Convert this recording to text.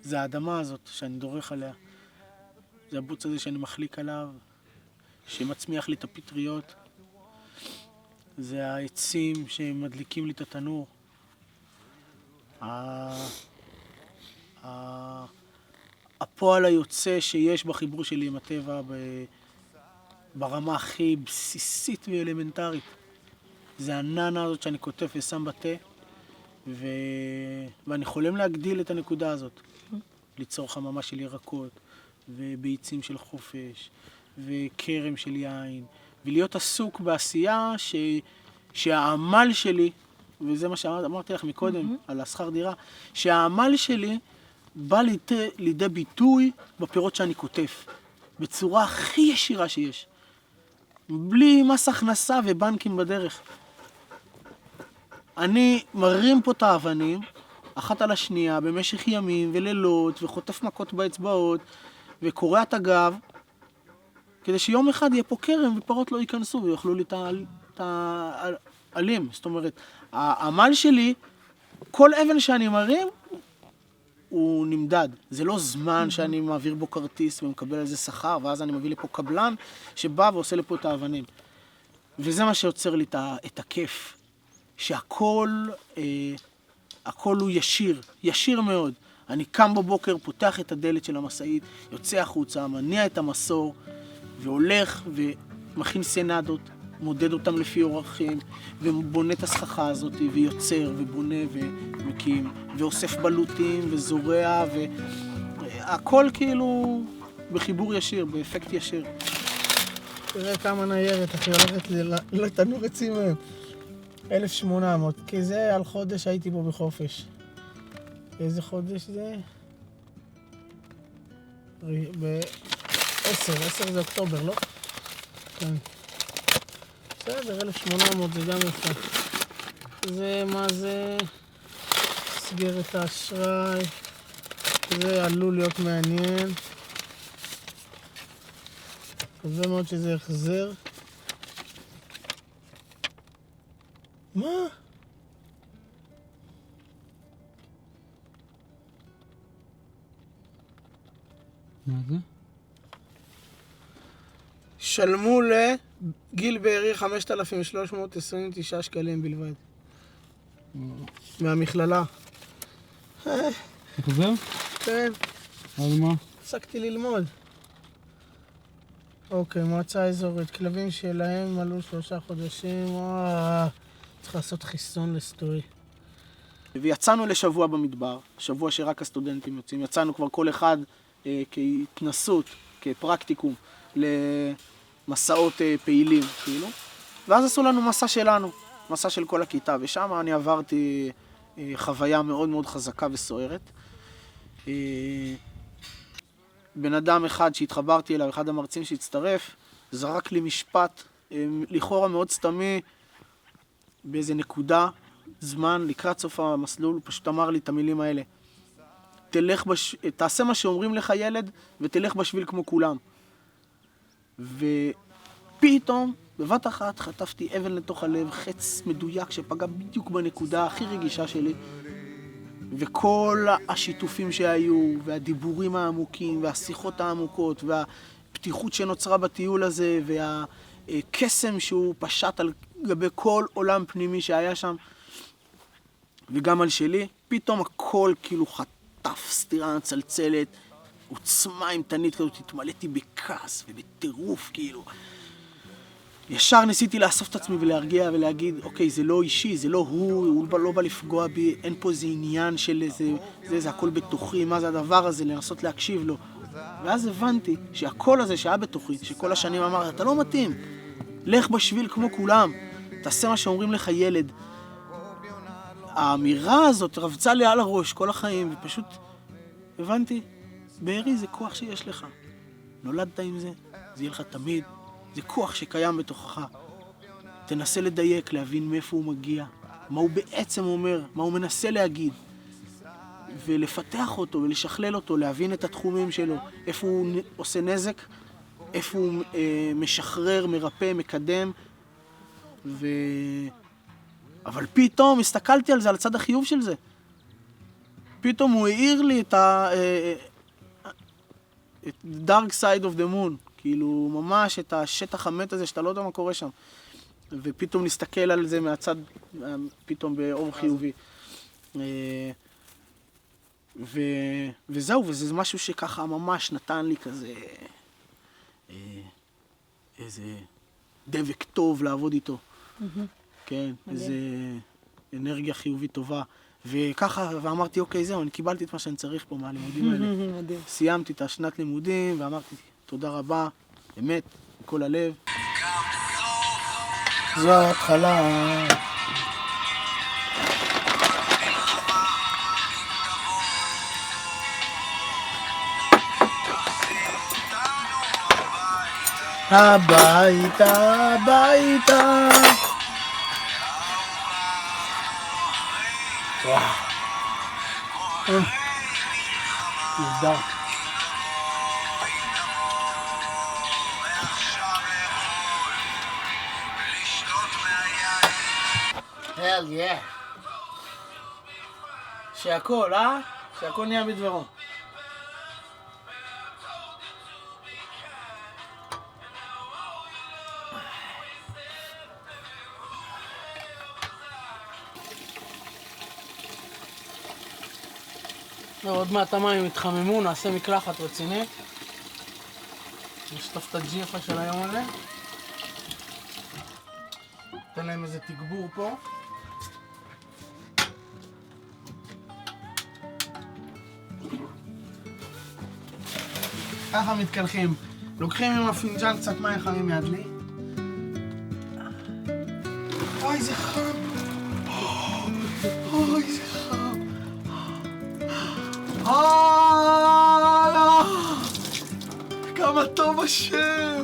זה האדמה הזאת שאני דורך עליה. זה הבוץ הזה שאני מחליק עליו, שמצמיח לי את הפטריות. זה העצים שמדליקים לי את התנור. הפועל היוצא שיש בחיבור שלי עם הטבע ברמה הכי בסיסית ואלמנטרית. זה הננה הזאת שאני כותב ושם בתה, ואני חולם להגדיל את הנקודה הזאת. ליצור חממה של ירקות, וביצים של חופש, וקרם של יין, ולהיות עסוק בעשייה שהעמל שלי, וזה מה שאמרתי לך מקודם, על השכר דירה, שהעמל שלי בא לידי ביטוי בפירות שאני כותב, בצורה הכי ישירה שיש. בלי מס הכנסה ובנקים בדרך. אני מרים פה את האבנים, אחת על השנייה, במשך ימים ולילות, וחוטף מכות באצבעות, וקורע את הגב, כדי שיום אחד יהיה פה קרם ופרות לא ייכנסו ויאכלו לי את העלים. זאת אומרת, העמל שלי, כל אבן שאני מרים, הוא נמדד. זה לא זמן שאני מעביר בו כרטיס ומקבל על זה שכר, ואז אני מביא לפה קבלן שבא ועושה לפה את האבנים. וזה מה שיוצר לי את הכיף. שהכל הוא ישיר מאוד. אני קם בבוקר, פותח את הדלת של המשאית, יוצא החוצה, מניע את המסור, והולך ומכין סנדות, מודד אותם לפי אורחים, ובונה את הסככה הזאת, ויוצר, ובונה, ומקים, ואוסף בלוטים, וזורע, והכל כאילו בחיבור ישיר, באפקט ישיר. תראה כמה ניירת, אחי, הולכת לתנור עצים מהם. 1,800, כי זה על חודש הייתי פה בחופש. איזה חודש זה? ב-10 זה אוקטובר, לא? כן. בסדר, 1,800 זה גם יפה. זה, מה זה? סגרת האשראי. זה עלול להיות מעניין. מקווה מאוד שזה יחזר. מה? מה זה? שלמו לגיל בארי 5,329 שקלים בלבד. מהמכללה. אתה חוזר? כן. על מה? הפסקתי ללמוד. אוקיי, מועצה אזורית. כלבים שלהם מלאו 3 חודשים. צריך לעשות חיסון לסטוי. ויצאנו לשבוע במדבר, שבוע שרק הסטודנטים יוצאים. יצאנו כבר כל אחד כהתנסות, כפרקטיקום, למסעות פעילים, כאילו. ואז עשו לנו מסע שלנו, מסע של כל הכיתה, ושם אני עברתי חוויה מאוד מאוד חזקה וסוערת. בן אדם אחד שהתחברתי אליו, אחד המרצים שהצטרף, זרק לי משפט לכאורה מאוד סתמי באיזה נקודה, זמן, לקראת סוף המסלול, הוא פשוט אמר לי את המילים האלה. תעשה מה שאומרים לך ילד, ותלך בשביל כמו כולם. ופתאום, בבת אחת, חטפתי אבן לתוך הלב, חץ מדויק שפגע בדיוק בנקודה הכי רגישה שלי. וכל השיתופים שהיו, והדיבורים העמוקים, והשיחות העמוקות, והפתיחות שנוצרה בטיול הזה, והקסם שהוא פשט על גבי כל עולם פנימי שהיה שם, וגם על שלי, פתאום הכל כאילו חטף סתירה מצלצלת, עוצמה אימתנית כזאת, התמלאתי בכעס ובטירוף כאילו. ישר ניסיתי לאסוף את עצמי ולהרגיע ולהגיד, אוקיי, זה לא אישי, זה לא הוא לא בא לפגוע בי, אין פה איזה עניין של זה הכל בתוכי, מה זה הדבר הזה, לנסות להקשיב לו. ואז הבנתי שהקול הזה שהיה בתוכי, שכל השנים אמר, אתה לא מתאים, לך בשביל כמו כולם, תעשה מה שאומרים לך ילד. האמירה הזאת רבצה לי על הראש כל החיים, ופשוט הבנתי, בארי זה כוח שיש לך. נולדת עם זה, זה יהיה לך תמיד. זה כוח שקיים בתוכך. תנסה לדייק, להבין מאיפה הוא מגיע, מה הוא בעצם אומר, מה הוא מנסה להגיד, ולפתח אותו ולשכלל אותו, להבין את התחומים שלו, איפה הוא עושה נזק, איפה הוא משחרר, מרפא, מקדם, אבל פתאום הסתכלתי על זה, על הצד החיוב של זה. פתאום הוא העיר לי את Dark Side of the Moon, כאילו ממש את השטח המת הזה שאתה לא יודע מה קורה שם. ופתאום נסתכל על זה מהצד, פתאום באור חיובי. וזהו, וזה משהו שככה ממש נתן לי כזה, איזה דבק טוב לעבוד איתו. כן, איזה אנרגיה חיובית טובה. וככה, ואמרתי, אוקיי, זהו, אני קיבלתי את מה שאני צריך פה מהלימודים האלה. מדהים. סיימתי את השנת לימודים, ואמרתי, תודה רבה, באמת, מכל הלב. זו ההתחלה. הביתה, הביתה. וואו. נהדר. Hell yeah. שהכל, שהכל נהיה בדברו. עוד מעט המים יתחממו, נעשה מקלחת רצינית. נשטוף את הג'יפה של היום הזה. ניתן להם איזה תגבור פה. ככה מתקלחים. לוקחים עם הפינג'אן קצת מים חמים מהדלי. אוי, זה חם. אוי, זה חם. כמה טוב השם.